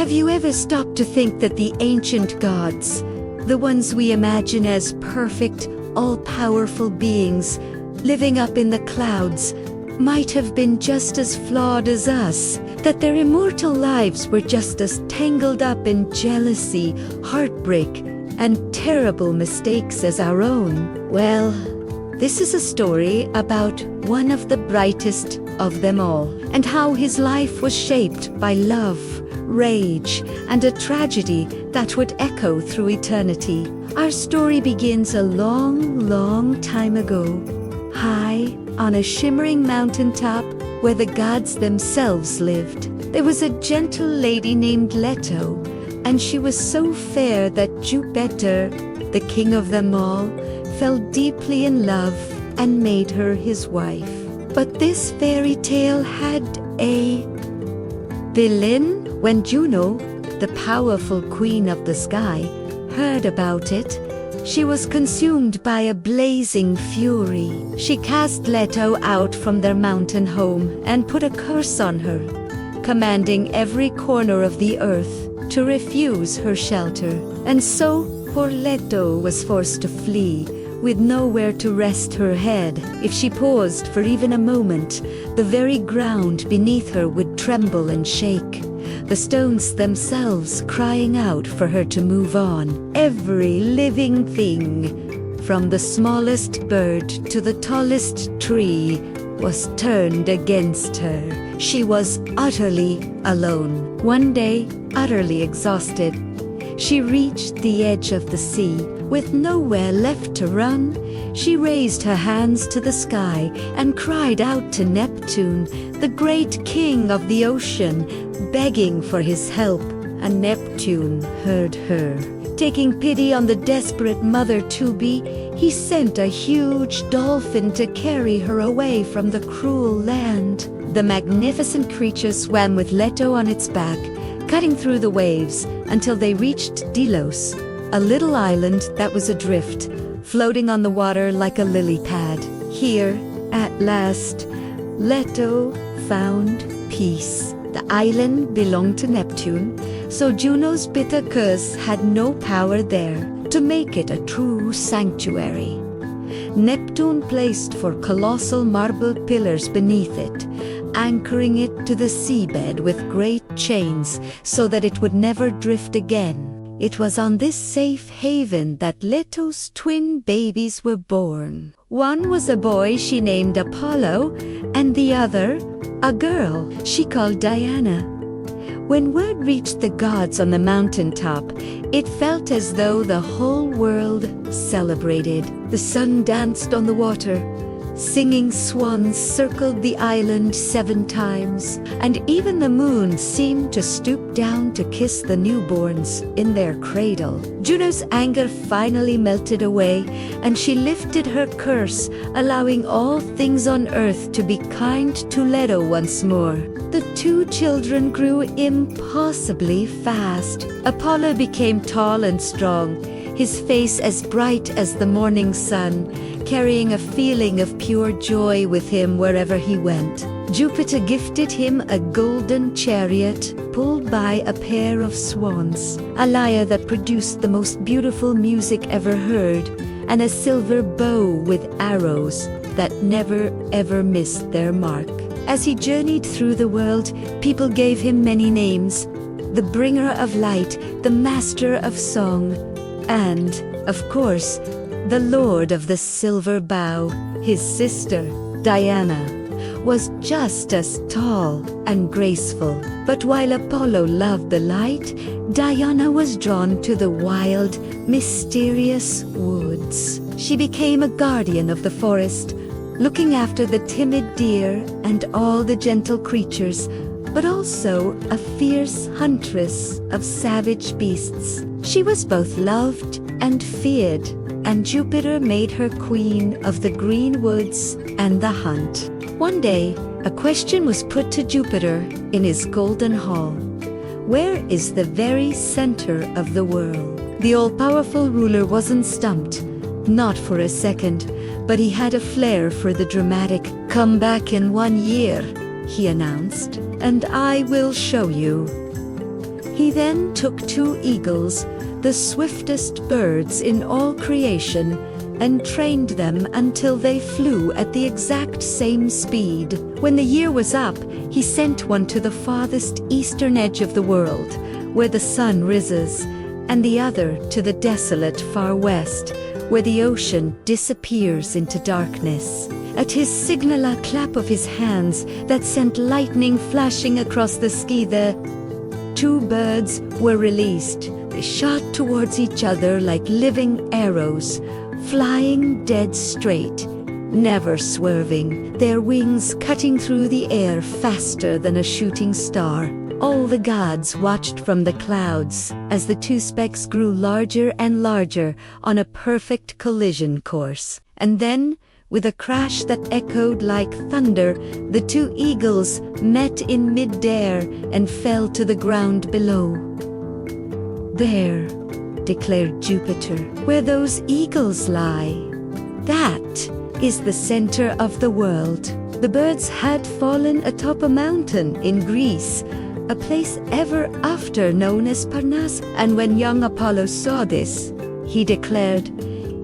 Have you ever stopped to think that the ancient gods, the ones we imagine as perfect, all-powerful beings, living up in the clouds, might have been just as flawed as us, that their immortal lives were just as tangled up in jealousy, heartbreak, and terrible mistakes as our own? Well, this is a story about one of the brightest of them all, and how his life was shaped by love, rage, and a tragedy that would echo through eternity. Our story begins a long, long time ago, high on a shimmering mountaintop where the gods themselves lived. There was a gentle lady named Leto, and she was so fair that Jupiter, the king of them all, fell deeply in love and made her his wife. But this fairy tale had a villain. When Juno, the powerful queen of the sky, heard about it, she was consumed by a blazing fury. She cast Leto out from their mountain home and put a curse on her, commanding every corner of the earth to refuse her shelter. And so poor Leto was forced to flee, with nowhere to rest her head. If she paused for even a moment, the very ground beneath her would tremble and shake, the stones themselves crying out for her to move on. Every living thing, from the smallest bird to the tallest tree, was turned against her. She was utterly alone. One day, utterly exhausted, she reached the edge of the sea. With nowhere left to run, she raised her hands to the sky and cried out to Neptune, the great king of the ocean, begging for his help. And Neptune heard her. Taking pity on the desperate mother to be, he sent a huge dolphin to carry her away from the cruel land. The magnificent creature swam with Leto on its back, cutting through the waves until they reached Delos, a little island that was adrift, floating on the water like a lily pad. Here, at last, Leto found peace. The island belonged to Neptune, so Juno's bitter curse had no power there to make it a true sanctuary. Neptune placed four colossal marble pillars beneath it, anchoring it to the seabed with great chains so that it would never drift again. It was on this safe haven that Leto's twin babies were born. One was a boy she named Apollo, and the other, a girl she called Diana. When word reached the gods on the mountaintop, it felt as though the whole world celebrated. The sun danced on the water. Singing swans circled the island 7 times, and even the moon seemed to stoop down to kiss the newborns in their cradle. Juno's anger finally melted away, and she lifted her curse, allowing all things on earth to be kind to Leto once more. The 2 children grew impossibly fast. Apollo became tall and strong, his face as bright as the morning sun, carrying a feeling of pure joy with him wherever he went. Jupiter gifted him a golden chariot pulled by a pair of swans, a lyre that produced the most beautiful music ever heard, and a silver bow with arrows that never ever missed their mark. As he journeyed through the world, people gave him many names: the bringer of light, the master of song, and, of course, the Lord of the Silver Bow. His sister, Diana, was just as tall and graceful. But while Apollo loved the light, Diana was drawn to the wild, mysterious woods. She became a guardian of the forest, looking after the timid deer and all the gentle creatures, but also a fierce huntress of savage beasts. She was both loved and feared, and Jupiter made her queen of the green woods and the hunt. One day, a question was put to Jupiter in his golden hall. Where is the very center of the world? The all-powerful ruler wasn't stumped, not for a second, but he had a flair for the dramatic. "Come back in 1 year," he announced, "and I will show you." He then took 2 eagles, the swiftest birds in all creation, and trained them until they flew at the exact same speed. When the year was up, he sent one to the farthest eastern edge of the world, where the sun rises, and the other to the desolate far west, where the ocean disappears into darkness. At his signal, a clap of his hands that sent lightning flashing across the sky, the 2 birds were released. They shot towards each other like living arrows, flying dead straight, never swerving, their wings cutting through the air faster than a shooting star. All the gods watched from the clouds as the 2 specks grew larger and larger on a perfect collision course. And then, with a crash that echoed like thunder, the 2 eagles met in mid-air and fell to the ground below. "There," declared Jupiter, "where those eagles lie, that is the center of the world." The birds had fallen atop a mountain in Greece, a place ever after known as Parnassus. And when young Apollo saw this, he declared,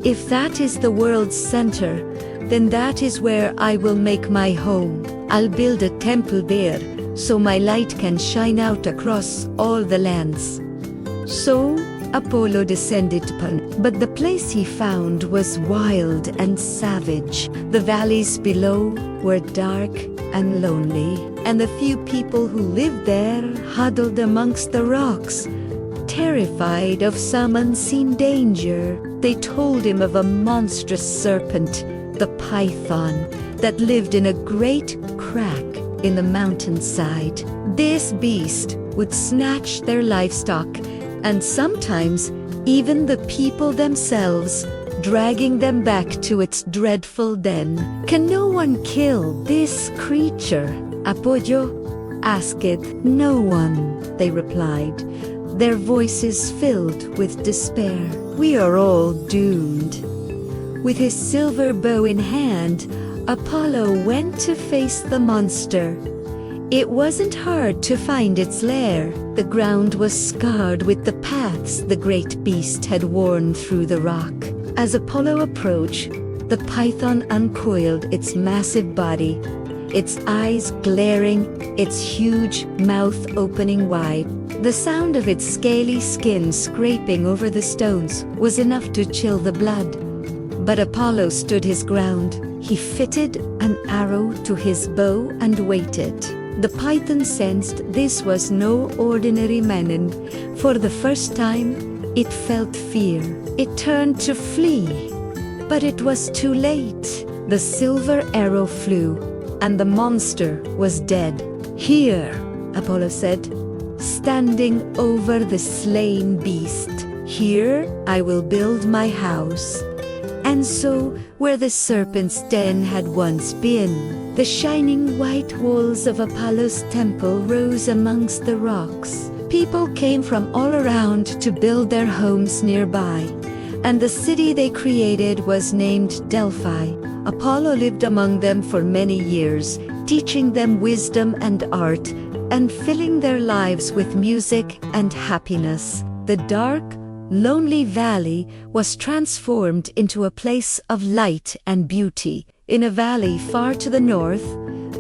"If that is the world's center, then that is where I will make my home. I'll build a temple there, so my light can shine out across all the lands." So Apollo descended to Parnassus, but the place he found was wild and savage. The valleys below were dark and lonely, and the few people who lived there huddled amongst the rocks, terrified of some unseen danger. They told him of a monstrous serpent, the python, that lived in a great crack in the mountainside. This beast would snatch their livestock, and sometimes even the people themselves, dragging them back to its dreadful den. "Can no one kill this creature?" Apollo asked. "No one," they replied, their voices filled with despair. "We are all doomed." With his silver bow in hand, Apollo went to face the monster. It wasn't hard to find its lair. The ground was scarred with the paths the great beast had worn through the rock. As Apollo approached, the python uncoiled its massive body, its eyes glaring, its huge mouth opening wide. The sound of its scaly skin scraping over the stones was enough to chill the blood. But Apollo stood his ground. He fitted an arrow to his bow and waited. The python sensed this was no ordinary man, and for the first time, it felt fear. It turned to flee, but it was too late. The silver arrow flew, and the monster was dead. "Here," Apollo said, standing over the slain beast, "here I will build my house." And so, where the serpent's den had once been, the shining white walls of Apollo's temple rose amongst the rocks. People came from all around to build their homes nearby, and the city they created was named Delphi. Apollo lived among them for many years, teaching them wisdom and art, and filling their lives with music and happiness. The dark, lonely valley was transformed into a place of light and beauty. In a valley far to the north,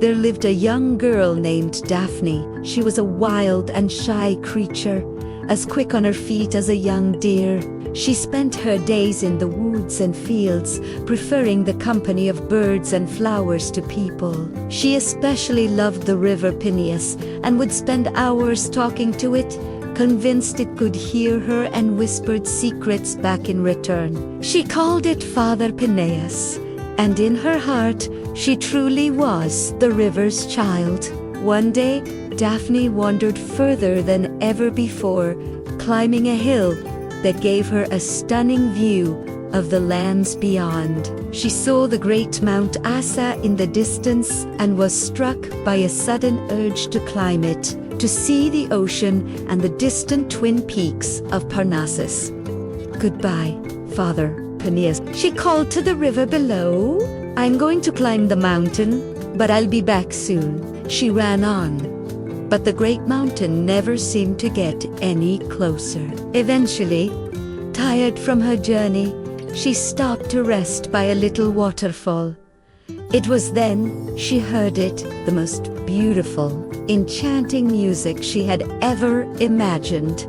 there lived a young girl named Daphne. She was a wild and shy creature, as quick on her feet as a young deer. She spent her days in the woods and fields, preferring the company of birds and flowers to people. She especially loved the river Peneus and would spend hours talking to it, convinced it could hear her, and whispered secrets back in return. She called it Father Peneus, and in her heart, she truly was the river's child. One day, Daphne wandered further than ever before, climbing a hill that gave her a stunning view of the lands beyond. She saw the great Mount Assa in the distance and was struck by a sudden urge to climb it, to see the ocean and the distant twin peaks of Parnassus. "Goodbye, Father Peneus," she called to the river below. "I'm going to climb the mountain, but I'll be back soon." She ran on, but the great mountain never seemed to get any closer. Eventually, tired from her journey, she stopped to rest by a little waterfall. It was then she heard it, the most beautiful, enchanting music she had ever imagined,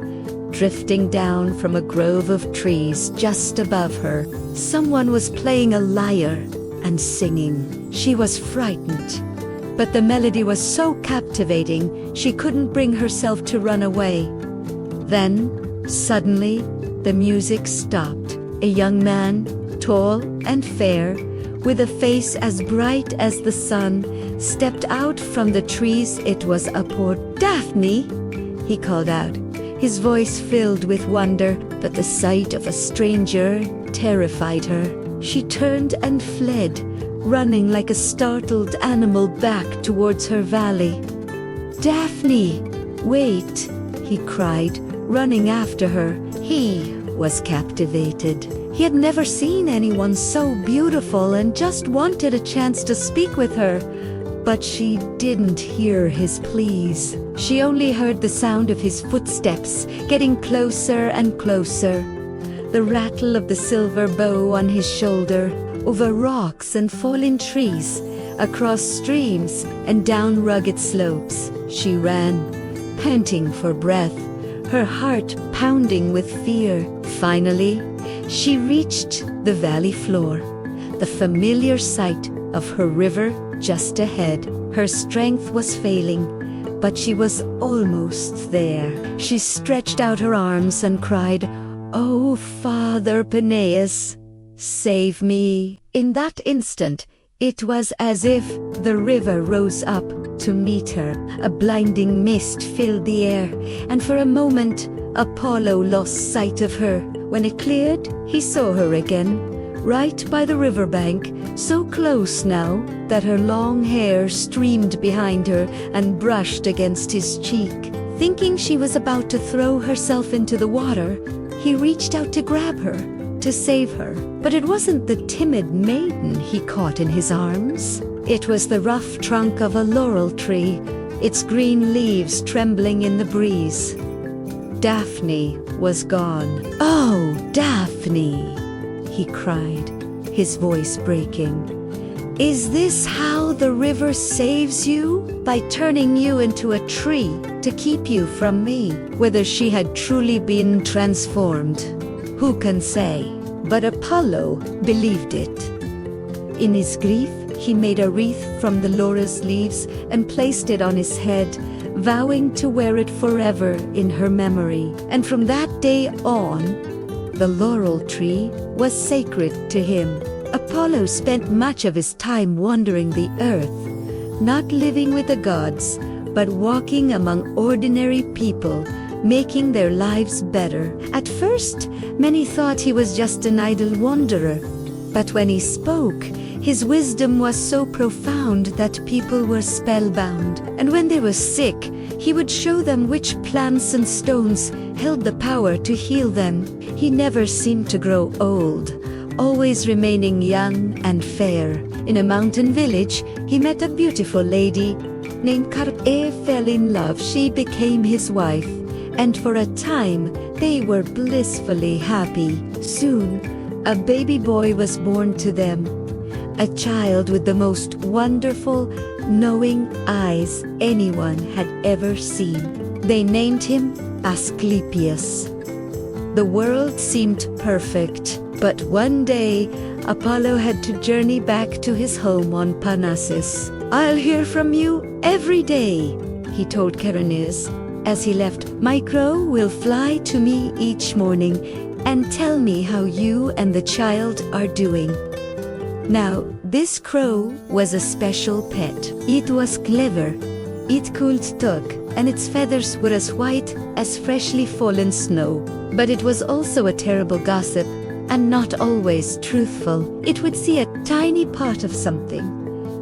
drifting down from a grove of trees just above her. Someone was playing a lyre and singing. She was frightened, but the melody was so captivating she couldn't bring herself to run away. Then, suddenly, the music stopped. A young man, tall and fair, with a face as bright as the sun, stepped out from the trees. It was a poor Daphne, he called out, his voice filled with wonder, but the sight of a stranger terrified her. She turned and fled, running like a startled animal back towards her valley. "Daphne, wait," he cried, running after her. He was captivated. He had never seen anyone so beautiful and just wanted a chance to speak with her. But she didn't hear his pleas. She only heard the sound of his footsteps, getting closer and closer. The rattle of the silver bow on his shoulder, over rocks and fallen trees, across streams and down rugged slopes. She ran, panting for breath, her heart pounding with fear. Finally, she reached the valley floor, the familiar sight of her river just ahead. Her strength was failing, but she was almost there. She stretched out her arms and cried, "Oh, Father Peneus, save me." In that instant, it was as if the river rose up to meet her. A blinding mist filled the air, and for a moment, Apollo lost sight of her. When it cleared, he saw her again, right by the riverbank, so close now that her long hair streamed behind her and brushed against his cheek. Thinking she was about to throw herself into the water, he reached out to grab her, to save her. But it wasn't the timid maiden he caught in his arms. It was the rough trunk of a laurel tree, its green leaves trembling in the breeze. Daphne was gone. "Oh, Daphne," he cried, his voice breaking. "Is this how the river saves you? By turning you into a tree to keep you from me?" Whether she had truly been transformed, who can say? But Apollo believed it. In his grief, he made a wreath from the laurel's leaves and placed it on his head, vowing to wear it forever in her memory. And from that day on, the laurel tree was sacred to him. Apollo spent much of his time wandering the earth, not living with the gods, but walking among ordinary people, making their lives better. At first, many thought he was just an idle wanderer, but when he spoke, his wisdom was so profound that people were spellbound. And when they were sick, he would show them which plants and stones held the power to heal them. He never seemed to grow old, always remaining young and fair. In a mountain village, he met a beautiful lady named Carpe. Fell in love. She became his wife, and for a time, they were blissfully happy. Soon, a baby boy was born to them, a child with the most wonderful, knowing eyes anyone had ever seen. They named him Asclepius. The world seemed perfect, but one day, Apollo had to journey back to his home on Parnassus. "I'll hear from you every day," he told Caroneus as he left. "My crow will fly to me each morning and tell me how you and the child are doing." Now, this crow was a special pet. It was clever, it could talk, and its feathers were as white as freshly fallen snow. But it was also a terrible gossip, and not always truthful. It would see a tiny part of something,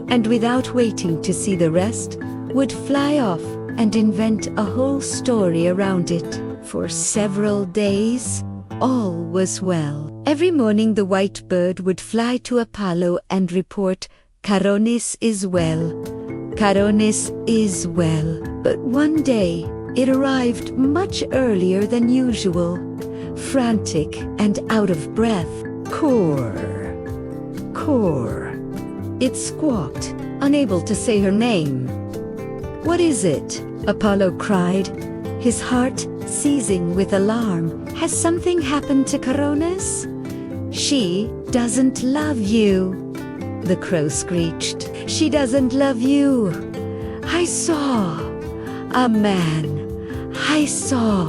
and without waiting to see the rest, would fly off and invent a whole story around it. For several days, all was well. Every morning the white bird would fly to Apollo and report, "Caronis is well." Caronis is well, but one day it arrived much earlier than usual, frantic and out of breath. Cor, Cor. It squawked, unable to say her name. What is it? Apollo cried, his heart seizing with alarm. Has something happened to Caronis? She doesn't love you, the crow screeched. She doesn't love you. I saw a man. I saw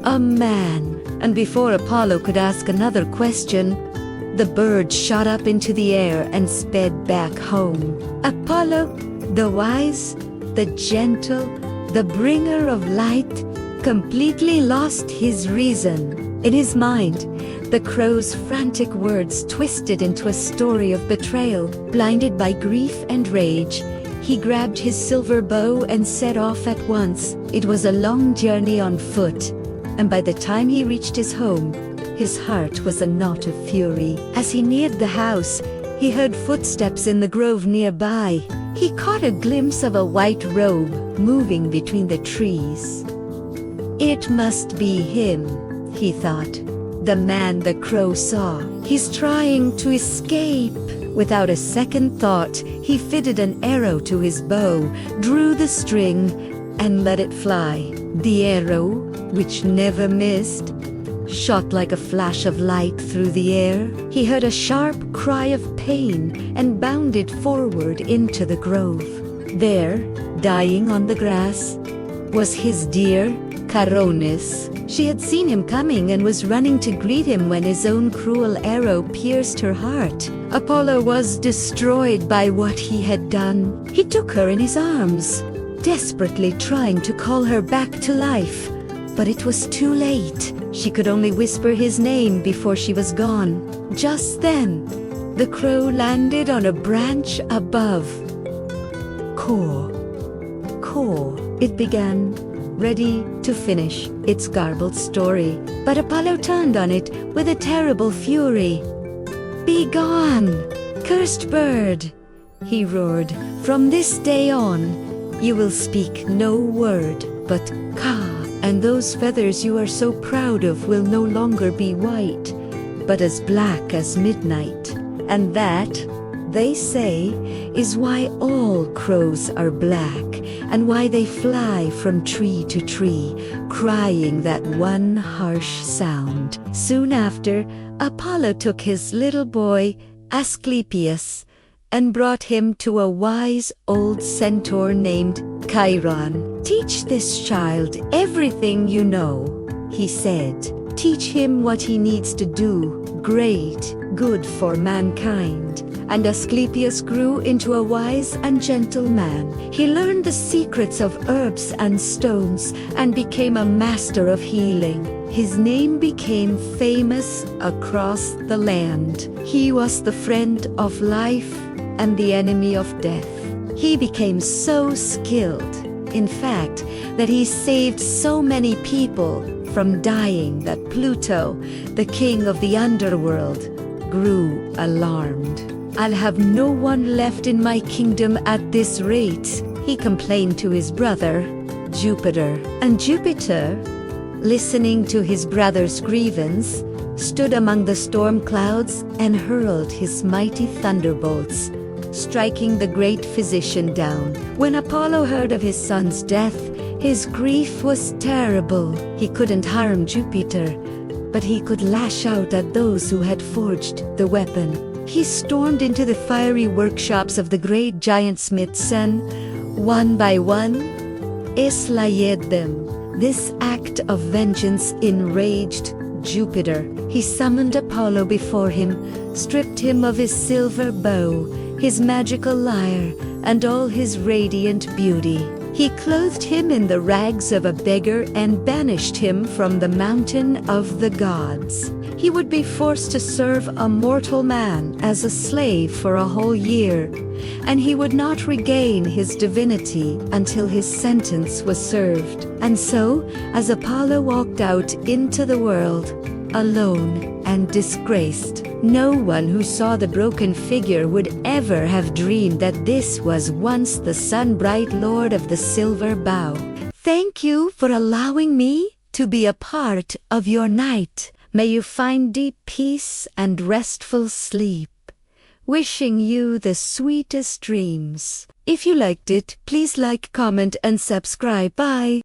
a man. And before Apollo could ask another question, the bird shot up into the air and sped back home. Apollo, the wise, the gentle, the bringer of light, completely lost his reason. In his mind, the crow's frantic words twisted into a story of betrayal. Blinded by grief and rage, he grabbed his silver bow and set off at once. It was a long journey on foot, and by the time he reached his home, his heart was a knot of fury. As he neared the house, he heard footsteps in the grove nearby. He caught a glimpse of a white robe moving between the trees. It must be him, he thought. The man the crow saw. He's trying to escape. Without a second thought, he fitted an arrow to his bow, drew the string, and let it fly. The arrow, which never missed, shot like a flash of light through the air. He heard a sharp cry of pain and bounded forward into the grove. There, dying on the grass, was his dear Caronis. She had seen him coming and was running to greet him when his own cruel arrow pierced her heart. Apollo was destroyed by what he had done. He took her in his arms, desperately trying to call her back to life. But it was too late. She could only whisper his name before she was gone. Just then, the crow landed on a branch above. Caw, caw, it began, ready to finish its garbled story. But Apollo turned on it with a terrible fury. "Be gone, cursed bird," he roared. "From this day on, you will speak no word but caw. And those feathers you are so proud of will no longer be white, but as black as midnight. And that, they say, is why all crows are black, and why they fly from tree to tree, crying that one harsh sound." Soon after, Apollo took his little boy, Asclepius, and brought him to a wise old centaur named Chiron. "Teach this child everything you know," he said. "Teach him what he needs to do, great good for mankind." And Asclepius grew into a wise and gentle man. He learned the secrets of herbs and stones and became a master of healing. His name became famous across the land. He was the friend of life and the enemy of death. He became so skilled, in fact, that he saved so many people from dying that Pluto, the king of the underworld, grew alarmed. "I'll have no one left in my kingdom at this rate," he complained to his brother, Jupiter. And Jupiter, listening to his brother's grievance, stood among the storm clouds and hurled his mighty thunderbolts, striking the great physician down. When Apollo heard of his son's death, his grief was terrible. He couldn't harm Jupiter, but he could lash out at those who had forged the weapon. He stormed into the fiery workshops of the great giant smiths and, one by one, slayed them. This act of vengeance enraged Jupiter. He summoned Apollo before him, stripped him of his silver bow, his magical lyre, and all his radiant beauty. He clothed him in the rags of a beggar and banished him from the mountain of the gods. He would be forced to serve a mortal man as a slave for a whole year, and he would not regain his divinity until his sentence was served. And so, as Apollo walked out into the world, alone and disgraced. No one who saw the broken figure would ever have dreamed that this was once the sun-bright lord of the silver bow. Thank you for allowing me to be a part of your night. May you find deep peace and restful sleep. Wishing you the sweetest dreams. If you liked it, please like, comment, and subscribe. Bye.